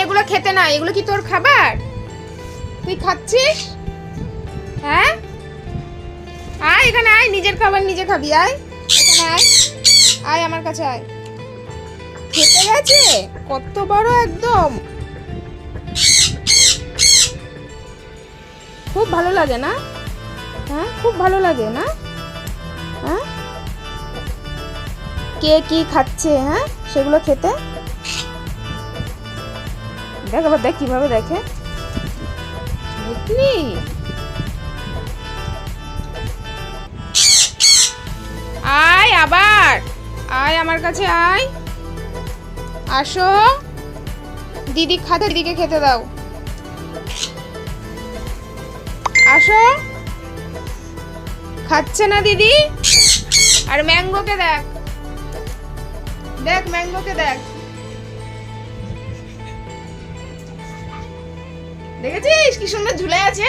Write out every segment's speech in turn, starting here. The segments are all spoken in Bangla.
এগুলো খেতে না, এগুলো কি তোর খাবার? তুই খাচ্ছিস? হ্যাঁ, আয় এখানে আয়, নিজের খাবার নিজে খাবি। আয় এখানে আয়, আয় আমার কাছে আয়। খেতে গেছে কত বড় একদম। খুব ভালো লাগে না? হ্যাঁ, খুব ভালো লাগে না? হ্যাঁ, কে কি খাচ্ছে? হ্যাঁ, সেগুলো খেতে দেখ, আবার দেখ কিভাবে দেখে, বুঝলি? আয় আবার, আয় আমার কাছে আয়, আসো। দিদি খাতে, দিদিকে খেতে দাও, আসো। খাচ্ছে না দিদি। আর ম্যাঙ্গোকে দেখ, দেখ ম্যাঙ্গোকে দেখ, দেখেছিস কি সুন্দর ঝুলে আছে?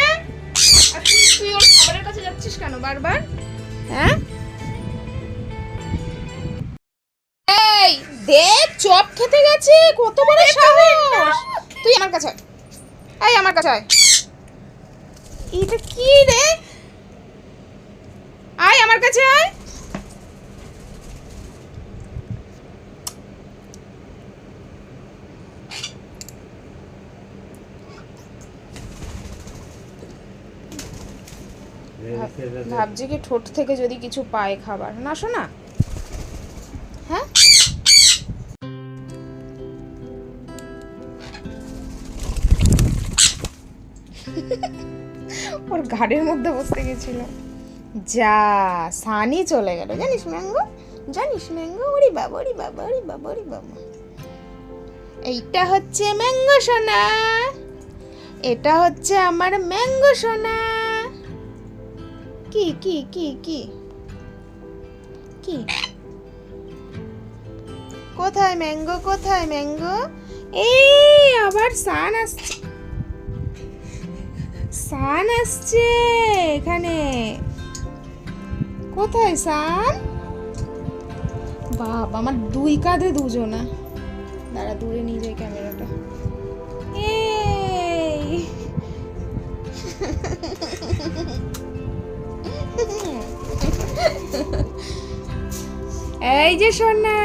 আর তুই ওর খাবারের কাছে যাচ্ছিস কেন বারবার? হ্যাঁ, এই দেখ চপ খেতে গেছে, কত বড় সাহস। তুই আমার কাছে আয়, এই আমার কাছে আয়। এটা কি রে? আয় আমার কাছে আয়। ভাবছি কি ঠোঁট থেকে যদি কিছু পায় খাবার। না শোনা, হ্যাঁ ওর ঘাড়ের মধ্যে বসতে গেছিল। যা সানি চলে গেল, জানিস ম্যাঙ্গো? জানিস ম্যাঙ্গো? ওরে বাবা, ওরে বাবা, ওরে বাবা, ওরে বাবা। এইটা হচ্ছে ম্যাঙ্গো সোনা, এটা হচ্ছে আমার ম্যাঙ্গো সোনা। কি কি কি কি কি? কোথায় ম্যাঙ্গো, কোথায় ম্যাঙ্গো? এই আবার সান আসছে, সান আসছে এখানে। কোথায় সান? বাবা, আমার দুই কাঁধে দুজনা। দাঁড়া, দূরে নিয়ে যাই ক্যামেরাটা। এই যে সোনা।